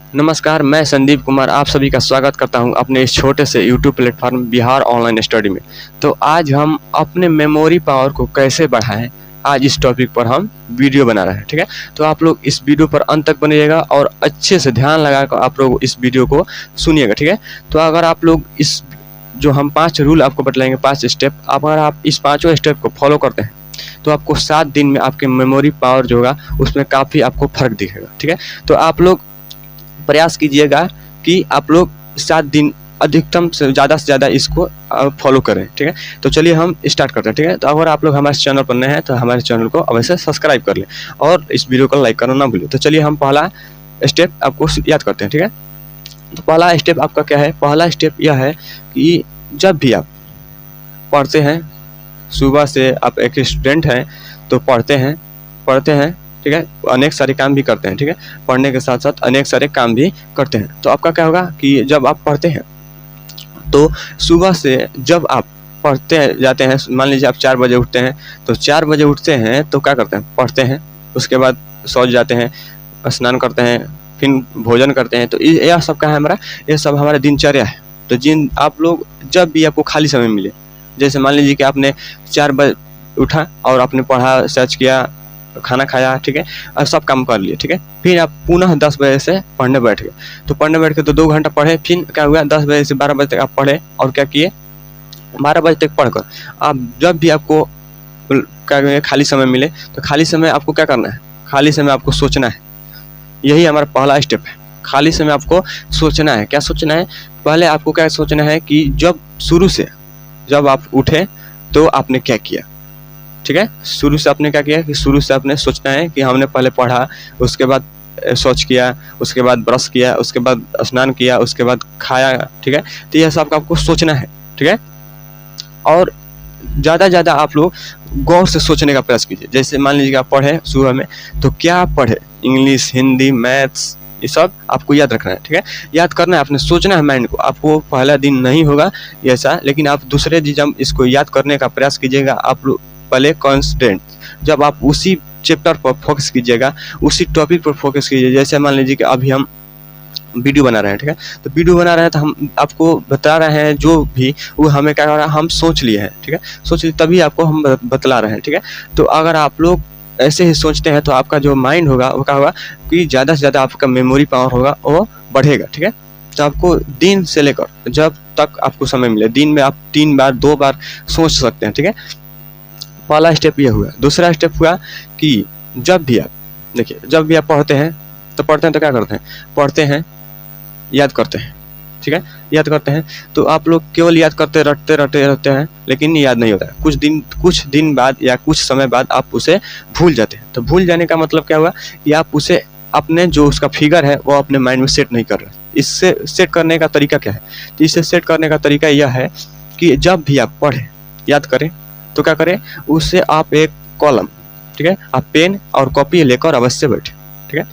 नमस्कार, मैं संदीप कुमार आप सभी का स्वागत करता हूं अपने इस छोटे से YouTube platform Bihar online study में। तो आज हम अपने मेमोरी पावर को कैसे बढ़ाएं, आज इस टॉपिक पर हम वीडियो बना रहे हैं। ठीक है, तो आप लोग इस वीडियो पर अंत तक बनिएगा और अच्छे से ध्यान लगाकर आप लोग इस वीडियो को सुनिएगा। ठीक है, तो अगर आप लोग इस जो हम 5 रूल आपको बतलाएंगे, 5 स्टेप, अगर आप इस 5 स्टेप को फॉलो करते हैं तो आपको 7 दिन में आपके मेमोरी पावर जो होगा उसमें काफ़ी आपको फर्क दिखेगा। ठीक है, तो आप लोग प्रयास कीजिएगा कि आप लोग 7 दिन अधिकतम से ज़्यादा इसको फॉलो करें। ठीक है, तो चलिए हम स्टार्ट करते हैं। ठीक है, तो अगर आप लोग हमारे चैनल पर नए हैं तो हमारे चैनल को अवश्य सब्सक्राइब कर लें और इस वीडियो को लाइक करना ना भूलें। तो चलिए हम पहला स्टेप आपको याद करते हैं। ठीक है, तो पहला स्टेप आपका क्या है? पहला स्टेप यह है कि जब भी आप पढ़ते हैं, सुबह से आप एक स्टूडेंट हैं तो पढ़ते हैं। ठीक है, अनेक सारे काम भी करते हैं। ठीक है, पढ़ने के साथ साथ अनेक सारे काम भी करते हैं। तो आपका क्या होगा कि जब आप पढ़ते हैं तो सुबह से जब आप पढ़ते जाते हैं, मान लीजिए आप 4 बजे उठते हैं, तो 4 बजे उठते हैं तो क्या करते हैं? पढ़ते हैं, उसके बाद सो जाते हैं, स्नान करते हैं, फिर भोजन करते हैं। तो यह सब क्या है हमारा? ये सब हमारा दिनचर्या है। तो जिन आप लोग जब भी आपको खाली समय मिले, जैसे मान लीजिए कि आपने 4 बजे उठा और आपने पढ़ा, सर्च किया, खाना खाया, ठीक है, और सब काम कर लिए। ठीक है, फिर आप पुनः 10 बजे से पढ़ने बैठ गए। तो पढ़ने बैठ के तो 2 घंटा पढ़े, फिर क्या हुआ? 10 बजे से 12 बजे तक आप पढ़े और क्या किए? 12 बजे तक पढ़कर आप जब भी आपको क्या खाली समय मिले तो खाली समय आपको क्या करना है? खाली समय आपको सोचना है। यही हमारा पहला स्टेप है। खाली समय आपको सोचना है। क्या सोचना है? पहले आपको क्या सोचना है कि जब आप उठे तो आपने क्या किया। ठीक है, शुरू से आपने क्या किया कि शुरू से आपने सोचना है कि हमने पहले पढ़ा, उसके बाद शौच किया, उसके बाद ब्रश किया, उसके बाद स्नान किया, उसके बाद खाया। ठीक है, तो यह सब आपको सोचना है। ठीक है, और ज़्यादा आप लोग गौर से सोचने का प्रयास कीजिए। जैसे मान लीजिए कि आप पढ़े सुबह में, तो क्या पढ़े? इंग्लिश, हिंदी, मैथ्स, ये सब आपको याद रखना है। ठीक है, याद करना है, आपने सोचना है माइंड को। आपको पहला दिन नहीं होगा ऐसा, लेकिन आप दूसरे दिन जब इसको याद करने का प्रयास कीजिएगा, आप लोग पहले कॉन्स्टेंट, जब आप उसी चैप्टर पर फोकस कीजिएगा, उसी टॉपिक पर फोकस कीजिए। जैसे मान लीजिए कि अभी हम वीडियो बना रहे हैं। ठीक है, तो वीडियो बना रहे हैं तो हम आपको बता रहे हैं जो भी, वो हमें क्या कर रहा है? हम सोच लिए हैं। ठीक है, सोच लिए तभी आपको हम बतला रहे हैं। ठीक है, तो अगर आप लोग ऐसे ही सोचते हैं तो आपका जो माइंड होगा वो क्या होगा कि ज़्यादा से ज़्यादा आपका मेमोरी पावर होगा वो बढ़ेगा। ठीक है, तो आपको दिन से लेकर जब तक आपको समय मिले, दिन में आप 3 बार 2 बार सोच सकते हैं। ठीक है, पहला स्टेप ये हुआ। दूसरा स्टेप हुआ कि जब भी आप पढ़ते हैं तो क्या करते हैं? पढ़ते हैं, याद करते हैं। ठीक है, याद करते हैं तो आप लोग केवल याद करते रहते हैं, लेकिन याद नहीं होता है। कुछ दिन बाद या कुछ समय बाद आप उसे भूल जाते हैं। तो भूल जाने का मतलब क्या हुआ कि आप उसे अपने जो उसका फिगर है वो अपने माइंड में सेट नहीं कर रहे। इससे सेट करने का तरीका क्या है? तो इससे सेट करने का तरीका यह है कि जब भी आप पढ़ें, याद करें, तो क्या करें? उससे आप एक कॉलम, ठीक है, आप पेन और कॉपी लेकर अवश्य बैठे। ठीक है,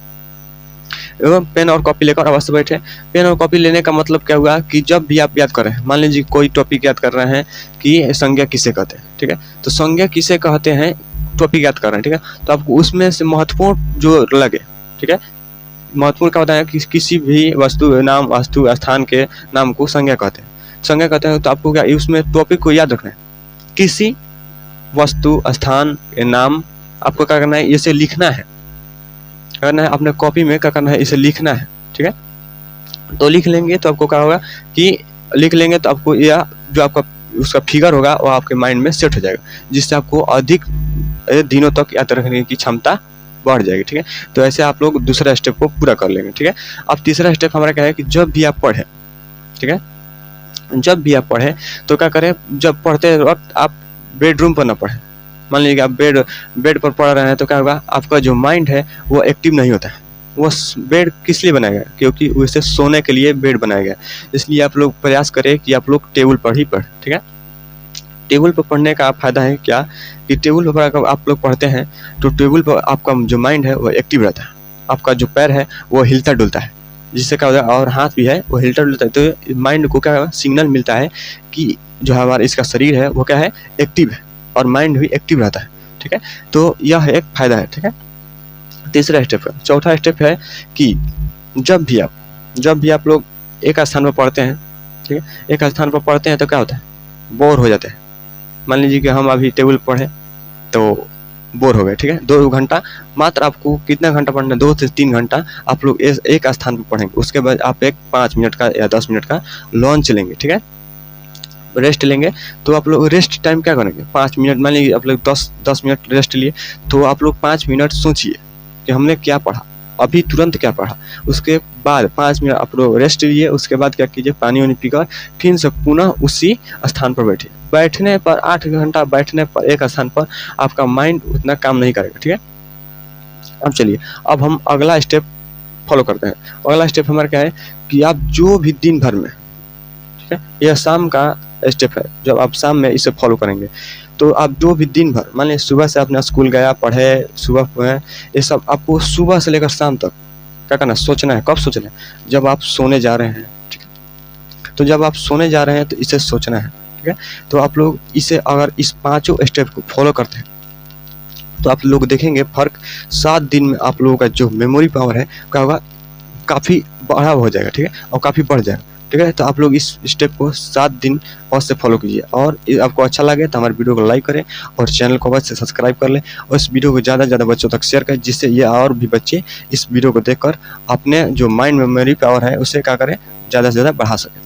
एवं पेन और कॉपी लेकर अवश्य बैठे। पेन और कॉपी लेने का मतलब क्या हुआ कि जब भी आप याद कर रहे हैं, मान लीजिए कोई टॉपिक याद कर रहे हैं कि संज्ञा किसे कहते हैं। ठीक है, तो संज्ञा किसे कहते हैं टॉपिक याद कर रहे हैं। ठीक है, तो आपको उसमें से महत्वपूर्ण जो लगे, ठीक है, महत्वपूर्ण क्या होता है कि किसी भी वस्तु स्थान के नाम को संज्ञा कहते हैं। तो आपको क्या उसमें टॉपिक को याद रखना है। किसी वस्तु, स्थान के नाम आपको क्या करना है? इसे लिखना है, अपने कॉपी में क्या करना है? इसे लिखना है। ठीक है, तो लिख लेंगे तो आपको क्या होगा कि लिख लेंगे तो आपको यह जो आपका उसका फिगर होगा वो आपके माइंड में सेट हो जाएगा, जिससे आपको अधिक दिनों तक याद रखने की क्षमता बढ़ जाएगी। ठीक है, तो ऐसे आप लोग दूसरा स्टेप को पूरा कर लेंगे। ठीक है, अब तीसरा स्टेप हमारा क्या है कि जब भी आप पढ़े, ठीक है, जब भी आप पढ़े तो क्या करें? जब पढ़ते वक्त आप बेडरूम पर ना पढ़ें। मान लीजिए आप बेड पर पढ़ रहे हैं तो क्या होगा? आपका जो माइंड है वो एक्टिव नहीं होता है। वो बेड किस लिए बनाया गया? क्योंकि उसे सोने के लिए बेड बनाया गया। इसलिए आप लोग प्रयास करें कि आप लोग टेबल पर ही पढ़ें। ठीक है, टेबल पर पढ़ने का फायदा है क्या कि टेबल पर आप लोग पढ़ते हैं तो टेबल पर आपका जो माइंड है वो एक्टिव रहता है। आपका जो पैर है वो हिलता डुलता है, जिससे क्या होता है, और हाथ भी है वो हिलता डुलता है। तो माइंड को क्या सिग्नल मिलता है कि जो हमारा इसका शरीर है वो क्या है? एक्टिव है, और माइंड भी एक्टिव रहता है। ठीक है, तो यह एक फायदा है। ठीक है, तीसरा स्टेप है। चौथा स्टेप है कि जब भी आप जब भी आप लोग एक स्थान पर पढ़ते हैं, ठीक है, एक स्थान पर पढ़ते हैं तो क्या होता है, बोर हो जाते हैं। मान लीजिए कि हम अभी टेबल पढ़े तो बोर हो गए, ठीक है, 2 घंटा मात्र आपको कितना घंटा पढ़ना है, 2 से 3 घंटा आप लोग एक स्थान पर पढ़ेंगे। उसके बाद आप एक 5 मिनट का या 10 मिनट का लॉन्च लेंगे, ठीक है, रेस्ट लेंगे। तो आप लोग रेस्ट टाइम क्या करेंगे, 5 मिनट, मान लीजिए आप लोग 10 मिनट रेस्ट लिए, तो आप लोग 5 मिनट सोचिए कि हमने क्या पढ़ा, अभी तुरंत क्या पढ़ा। उसके बाद 5 मिनट आप लोग रेस्ट लिए, उसके बाद क्या कीजिए, पानी वानी पीकर फिर से पुनः उसी स्थान पर बैठिए। बैठने पर 8 घंटा बैठने पर एक स्थान पर आपका माइंड उतना काम नहीं करेगा, ठीक है। अब चलिए, अब हम अगला स्टेप फॉलो करते हैं। अगला स्टेप हमारा क्या है कि आप जो भी दिन भर में, ठीक है, यह शाम का स्टेप है, जब आप शाम में इसे फॉलो करेंगे तो आप जो भी दिन भर, मान लीजिए सुबह से अपना स्कूल गया, पढ़े, सुबह में ये सब आपको सुबह से लेकर शाम तक क्या करना है, सोचना है। कब सोचना है, जब आप सोने जा रहे हैं, ठीक है। तो जब आप सोने जा रहे हैं तो इसे सोचना है, ठीक है। तो आप लोग इसे अगर इस 5 स्टेप को फॉलो करते हैं तो आप लोग देखेंगे फर्क 7 दिन में आप लोगों का जो मेमोरी पावर है क्या होगा, काफ़ी बढ़ा हो जाएगा, ठीक है, और काफ़ी बढ़ जाएगा, ठीक है। तो आप लोग इस स्टेप को 7 दिन और से फॉलो कीजिए, और आपको अच्छा लगे तो हमारे वीडियो को लाइक करें और चैनल को अवश्य सब्सक्राइब कर लें, और इस वीडियो को ज़्यादा से ज़्यादा बच्चों तक शेयर करें, जिससे ये और भी बच्चे इस वीडियो को देखकर अपने जो माइंड मेमोरी पावर है उसे क्या करें, ज़्यादा से ज़्यादा बढ़ा सकें।